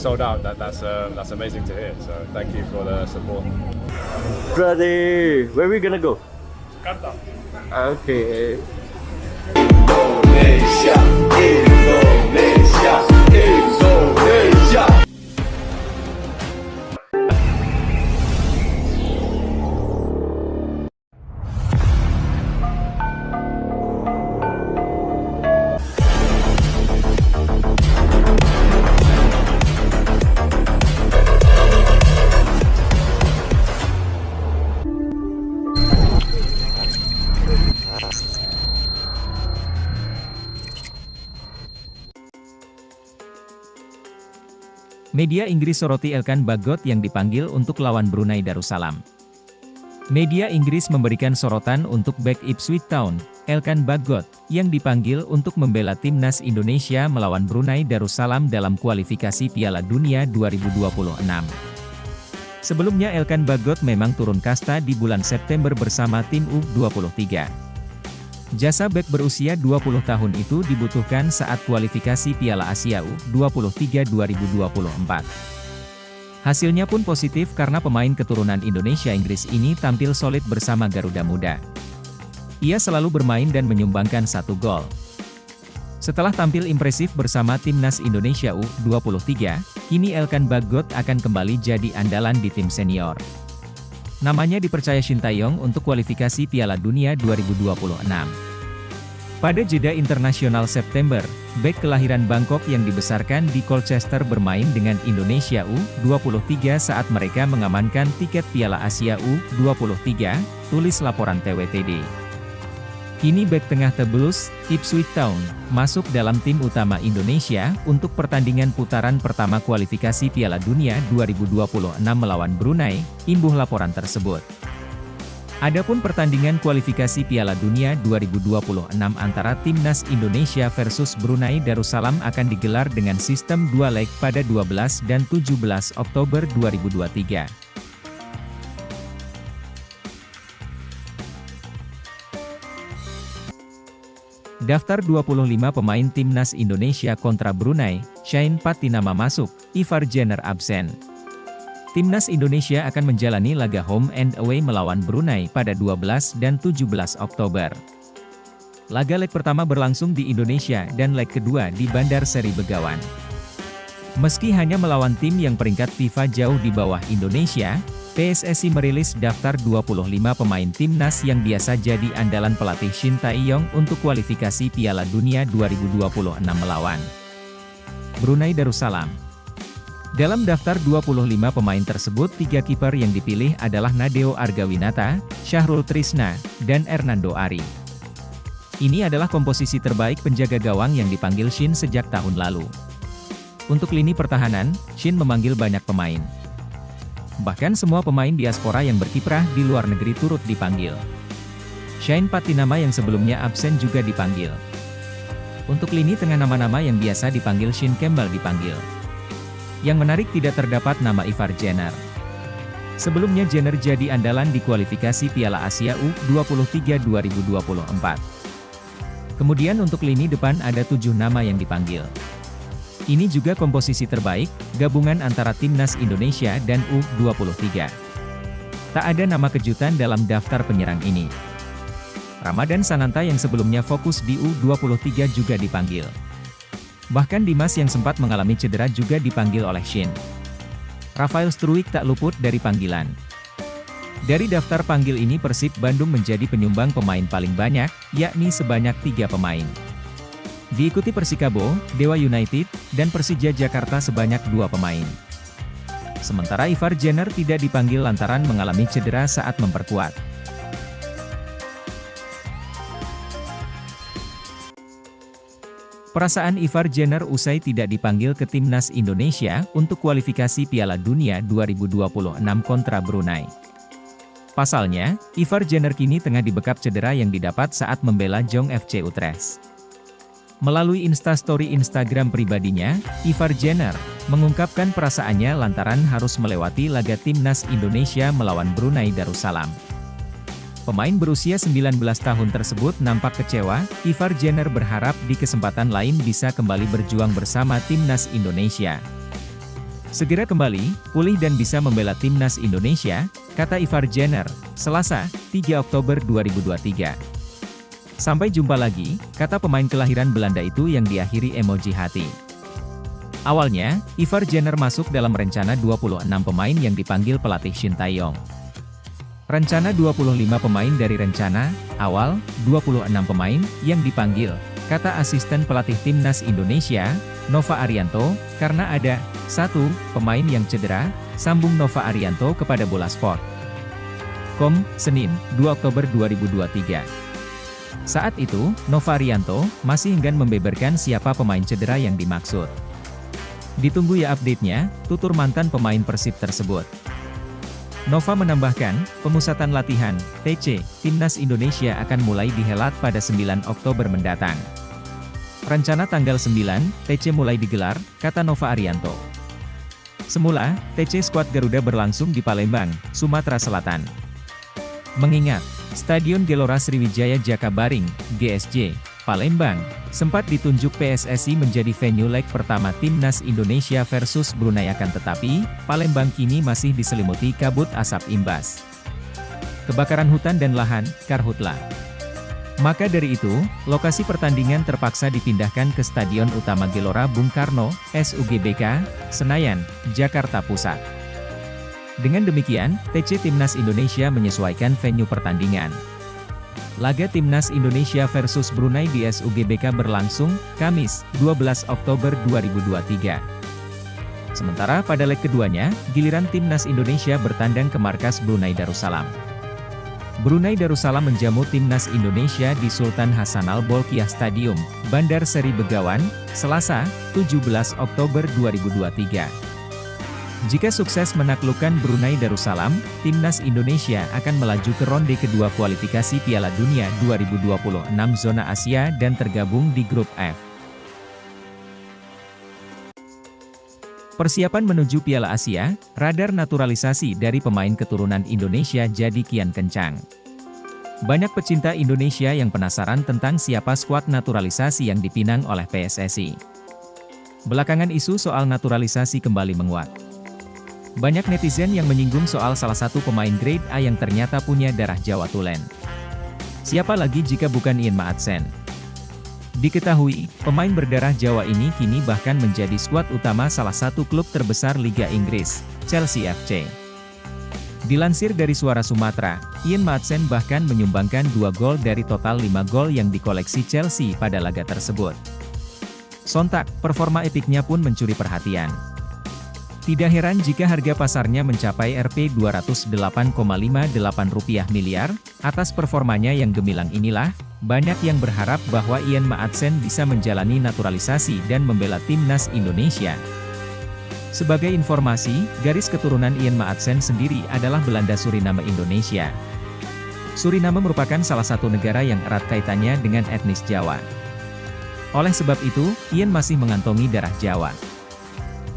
sold out. That's amazing to hear. So thank you for the support. Brother, where we gonna go? Jakarta. Okay. Indonesia, Indonesia, Indonesia. Media Inggris soroti Elkan Bagot yang dipanggil untuk lawan Brunei Darussalam. Media Inggris memberikan sorotan untuk bek Ipswich Town, Elkan Bagot, yang dipanggil untuk membela timnas Indonesia melawan Brunei Darussalam dalam kualifikasi Piala Dunia 2026. Sebelumnya Elkan Bagot memang turun kasta di bulan September bersama tim U23. Jasa bek berusia 20 tahun itu dibutuhkan saat kualifikasi Piala Asia U23 2024. Hasilnya pun positif karena pemain keturunan Indonesia-Inggris ini tampil solid bersama Garuda Muda. Ia selalu bermain dan menyumbangkan 1 gol. Setelah tampil impresif bersama timnas Indonesia U23, kini Elkan Bagot akan kembali jadi andalan di tim senior. Namanya dipercaya Shin Tae-yong untuk kualifikasi Piala Dunia 2026. Pada jeda internasional September, bek kelahiran Bangkok yang dibesarkan di Colchester bermain dengan Indonesia U23 saat mereka mengamankan tiket Piala Asia U23, tulis laporan TWTD. Kini bek tengah The Blues, Ipswich Town, masuk dalam tim utama Indonesia untuk pertandingan putaran pertama kualifikasi Piala Dunia 2026 melawan Brunei, imbuh laporan tersebut. Adapun pertandingan kualifikasi Piala Dunia 2026 antara timnas Indonesia versus Brunei Darussalam akan digelar dengan sistem 2 leg pada 12 dan 17 Oktober 2023. Daftar 25 pemain timnas Indonesia kontra Brunei, Shane Patinama masuk, Ivar Jenner absen. Timnas Indonesia akan menjalani laga home and away melawan Brunei pada 12 dan 17 Oktober. Laga leg pertama berlangsung di Indonesia dan leg kedua di Bandar Seri Begawan. Meski hanya melawan tim yang peringkat FIFA jauh di bawah Indonesia, PSSI merilis daftar 25 pemain timnas yang biasa jadi andalan pelatih Shin Tae-yong untuk kualifikasi Piala Dunia 2026 melawan Brunei Darussalam. Dalam daftar 25 pemain tersebut 3 kiper yang dipilih adalah Nadeo Argawinata, Syahrul Trisna, dan Hernando Ari. Ini adalah komposisi terbaik penjaga gawang yang dipanggil Shin sejak tahun lalu. Untuk lini pertahanan, Shin memanggil banyak pemain. Bahkan semua pemain diaspora yang berkiprah di luar negeri turut dipanggil. Shane Patinama yang sebelumnya absen juga dipanggil. Untuk lini tengah nama-nama yang biasa dipanggil Shin Campbell dipanggil. Yang menarik tidak terdapat nama Ivar Jenner. Sebelumnya Jenner jadi andalan di kualifikasi Piala Asia U23 2024. Kemudian untuk lini depan ada 7 nama yang dipanggil. Ini juga komposisi terbaik, gabungan antara timnas Indonesia dan U23. Tak ada nama kejutan dalam daftar penyerang ini. Ramadan Sananta yang sebelumnya fokus di U23 juga dipanggil. Bahkan Dimas yang sempat mengalami cedera juga dipanggil oleh Shin. Rafael Struijk tak luput dari panggilan. Dari daftar panggil ini Persib Bandung menjadi penyumbang pemain paling banyak, yakni sebanyak 3 pemain. Diikuti Persikabo, Dewa United, dan Persija Jakarta sebanyak 2 pemain. Sementara Ivar Jenner tidak dipanggil lantaran mengalami cedera saat memperkuat. Perasaan Ivar Jenner usai tidak dipanggil ke timnas Indonesia untuk kualifikasi Piala Dunia 2026 kontra Brunei. Pasalnya, Ivar Jenner kini tengah dibekap cedera yang didapat saat membela Jong FC Utrecht. Melalui instastory Instagram pribadinya, Ivar Jenner mengungkapkan perasaannya lantaran harus melewati laga timnas Indonesia melawan Brunei Darussalam. Pemain berusia 19 tahun tersebut nampak kecewa. Ivar Jenner berharap di kesempatan lain bisa kembali berjuang bersama timnas Indonesia. Segera kembali, pulih dan bisa membela timnas Indonesia, kata Ivar Jenner, Selasa, 3 Oktober 2023. Sampai jumpa lagi, kata pemain kelahiran Belanda itu yang diakhiri emoji hati. Awalnya, Ivar Jenner masuk dalam rencana 26 pemain yang dipanggil pelatih Shin Tae-yong. Rencana 25 pemain dari rencana awal 26 pemain yang dipanggil, kata asisten pelatih timnas Indonesia, Nova Arianto, karena ada 1 pemain yang cedera, sambung Nova Arianto kepada Bola Sport. Senin, 2 Oktober 2023. Saat itu, Nova Arianto masih enggan membeberkan siapa pemain cedera yang dimaksud. Ditunggu ya update-nya, tutur mantan pemain Persib tersebut. Nova menambahkan, pemusatan latihan, TC, Timnas Indonesia akan mulai dihelat pada 9 Oktober mendatang. Rencana tanggal 9, TC mulai digelar, kata Nova Arianto. Semula, TC skuad Garuda berlangsung di Palembang, Sumatera Selatan. Mengingat, Stadion Gelora Sriwijaya Jakabaring, GSJ, Palembang, sempat ditunjuk PSSI menjadi venue leg pertama Timnas Indonesia versus Brunei akan tetapi, Palembang kini masih diselimuti kabut asap imbas kebakaran hutan dan lahan, karhutla. Maka dari itu, lokasi pertandingan terpaksa dipindahkan ke Stadion Utama Gelora Bung Karno, SUGBK, Senayan, Jakarta Pusat. Dengan demikian, TC Timnas Indonesia menyesuaikan venue pertandingan. Laga Timnas Indonesia versus Brunei di SUGBK berlangsung, Kamis, 12 Oktober 2023. Sementara pada leg keduanya, giliran Timnas Indonesia bertandang ke markas Brunei Darussalam. Brunei Darussalam menjamu Timnas Indonesia di Sultan Hassanal Bolkiah Stadium, Bandar Seri Begawan, Selasa, 17 Oktober 2023. Jika sukses menaklukkan Brunei Darussalam, Timnas Indonesia akan melaju ke ronde kedua kualifikasi Piala Dunia 2026 zona Asia dan tergabung di grup F. Persiapan menuju Piala Asia, radar naturalisasi dari pemain keturunan Indonesia jadi kian kencang. Banyak pecinta Indonesia yang penasaran tentang siapa skuad naturalisasi yang dipinang oleh PSSI. Belakangan isu soal naturalisasi kembali menguat. Banyak netizen yang menyinggung soal salah satu pemain grade A yang ternyata punya darah Jawa Tulen. Siapa lagi jika bukan Ian Maatsen? Diketahui, pemain berdarah Jawa ini kini bahkan menjadi skuad utama salah satu klub terbesar Liga Inggris, Chelsea FC. Dilansir dari Suara Sumatera, Ian Maatsen bahkan menyumbangkan 2 gol dari total 5 gol yang dikoleksi Chelsea pada laga tersebut. Sontak, performa epiknya pun mencuri perhatian. Tidak heran jika harga pasarnya mencapai Rp 208,58 miliar, atas performanya yang gemilang inilah, banyak yang berharap bahwa Ian Maatsen bisa menjalani naturalisasi dan membela timnas Indonesia. Sebagai informasi, garis keturunan Ian Maatsen sendiri adalah Belanda Suriname Indonesia. Suriname merupakan salah satu negara yang erat kaitannya dengan etnis Jawa. Oleh sebab itu, Ian masih mengantongi darah Jawa.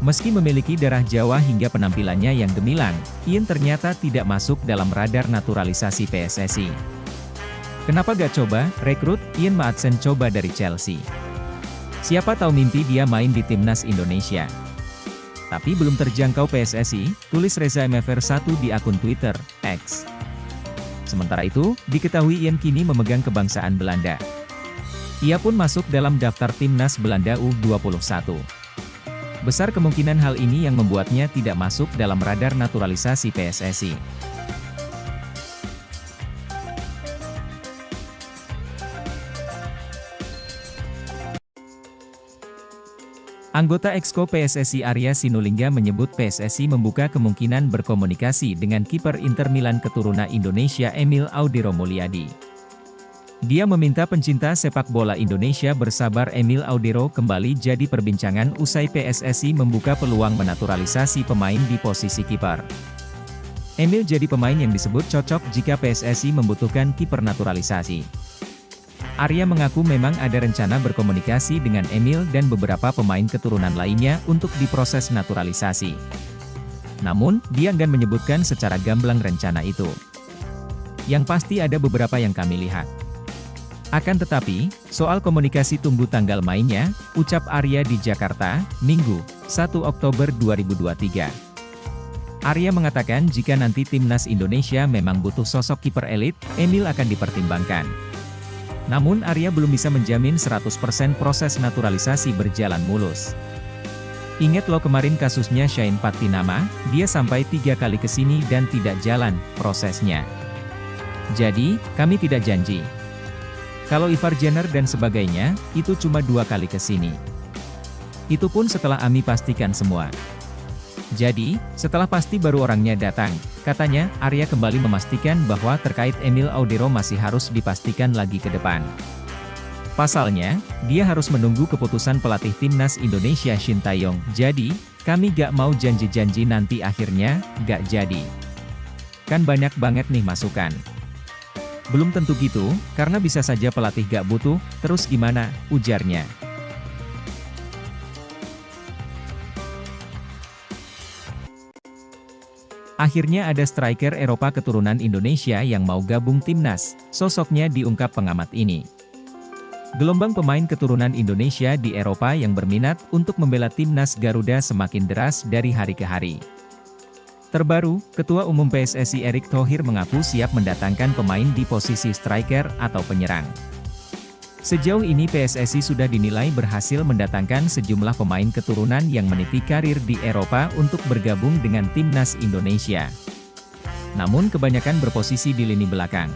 Meski memiliki darah Jawa hingga penampilannya yang gemilang, Ian ternyata tidak masuk dalam radar naturalisasi PSSI. Kenapa gak coba rekrut Ian Maatsen coba dari Chelsea? Siapa tahu mimpi dia main di timnas Indonesia. Tapi belum terjangkau PSSI, tulis Reza MFR 1 di akun Twitter, X. Sementara itu, diketahui Ian kini memegang kebangsaan Belanda. Ia pun masuk dalam daftar timnas Belanda U21. Besar kemungkinan hal ini yang membuatnya tidak masuk dalam radar naturalisasi PSSI. Anggota Exco PSSI Arya Sinulinga menyebut PSSI membuka kemungkinan berkomunikasi dengan kiper Inter Milan keturunan Indonesia Emil Audero Mulyadi. Dia meminta pencinta sepak bola Indonesia bersabar. Emil Audero kembali jadi perbincangan usai PSSI membuka peluang menaturalisasi pemain di posisi kiper. Emil jadi pemain yang disebut cocok jika PSSI membutuhkan kiper naturalisasi. Arya mengaku memang ada rencana berkomunikasi dengan Emil dan beberapa pemain keturunan lainnya untuk diproses naturalisasi. Namun, dia enggan menyebutkan secara gamblang rencana itu. Yang pasti ada beberapa yang kami lihat. Akan tetapi, soal komunikasi tunggu tanggal mainnya, ucap Arya di Jakarta, Minggu, 1 Oktober 2023. Arya mengatakan jika nanti timnas Indonesia memang butuh sosok kiper elit, Emil akan dipertimbangkan. Namun Arya belum bisa menjamin 100% proses naturalisasi berjalan mulus. Ingat lo kemarin kasusnya Shane Patinama, dia sampai 3 kali ke sini dan tidak jalan prosesnya. Jadi, kami tidak janji. Kalau Ivar Jenner dan sebagainya, itu cuma 2 kali ke sini. Itu pun setelah Ami pastikan semua. Jadi, setelah pasti baru orangnya datang, katanya. Arya kembali memastikan bahwa terkait Emil Audero masih harus dipastikan lagi ke depan. Pasalnya, dia harus menunggu keputusan pelatih timnas Indonesia Shin Tae-yong. Jadi, kami gak mau janji-janji nanti akhirnya, gak jadi. Kan banyak banget nih masukan. Belum tentu gitu, karena bisa saja pelatih gak butuh, terus gimana, ujarnya. Akhirnya ada striker Eropa keturunan Indonesia yang mau gabung timnas, sosoknya diungkap pengamat ini. Gelombang pemain keturunan Indonesia di Eropa yang berminat untuk membela timnas Garuda semakin deras dari hari ke hari. Terbaru, Ketua Umum PSSI Erick Thohir mengaku siap mendatangkan pemain di posisi striker atau penyerang. Sejauh ini PSSI sudah dinilai berhasil mendatangkan sejumlah pemain keturunan yang meniti karir di Eropa untuk bergabung dengan timnas Indonesia. Namun kebanyakan berposisi di lini belakang.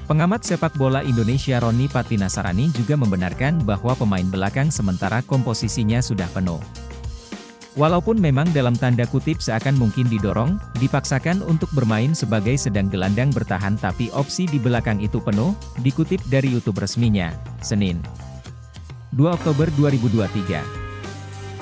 Pengamat sepak bola Indonesia Roni Patinasarani juga membenarkan bahwa pemain belakang sementara komposisinya sudah penuh. Walaupun memang dalam tanda kutip seakan mungkin didorong, dipaksakan untuk bermain sebagai sedang gelandang bertahan tapi opsi di belakang itu penuh, dikutip dari YouTube resminya, Senin 2 Oktober 2023.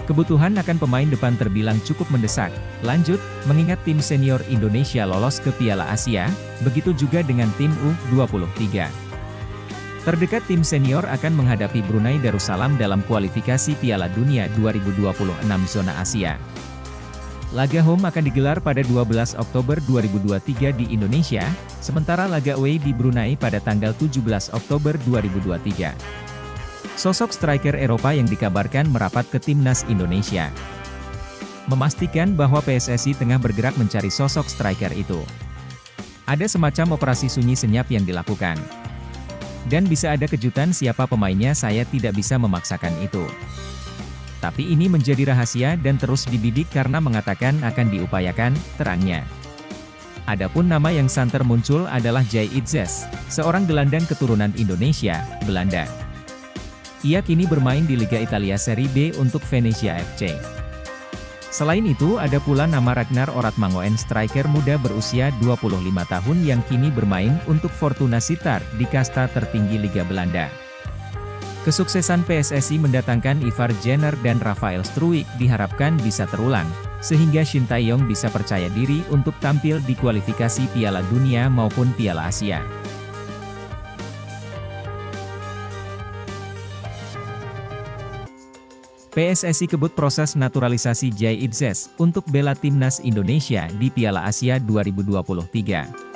Kebutuhan akan pemain depan terbilang cukup mendesak, lanjut, mengingat tim senior Indonesia lolos ke Piala Asia, begitu juga dengan tim U23. Terdekat tim senior akan menghadapi Brunei Darussalam dalam kualifikasi Piala Dunia 2026 zona Asia. Laga home akan digelar pada 12 Oktober 2023 di Indonesia, sementara laga away di Brunei pada tanggal 17 Oktober 2023. Sosok striker Eropa yang dikabarkan merapat ke timnas Indonesia memastikan bahwa PSSI tengah bergerak mencari sosok striker itu. Ada semacam operasi sunyi senyap yang dilakukan. Dan bisa ada kejutan siapa pemainnya, saya tidak bisa memaksakan itu. Tapi ini menjadi rahasia dan terus dibidik karena mengatakan akan diupayakan, terangnya. Adapun nama yang santer muncul adalah Jay Itzes, seorang gelandang keturunan Indonesia, Belanda. Ia kini bermain di Liga Italia Serie B untuk Venezia FC. Selain itu ada pula nama Ragnar Oratmangoen, striker muda berusia 25 tahun yang kini bermain untuk Fortuna Sittard di kasta tertinggi Liga Belanda. Kesuksesan PSSI mendatangkan Ivar Jenner dan Rafael Struijk diharapkan bisa terulang, sehingga Shin Tae-yong bisa percaya diri untuk tampil di kualifikasi Piala Dunia maupun Piala Asia. PSSI kebut proses naturalisasi Jay Itzes untuk bela timnas Indonesia di Piala Asia 2023.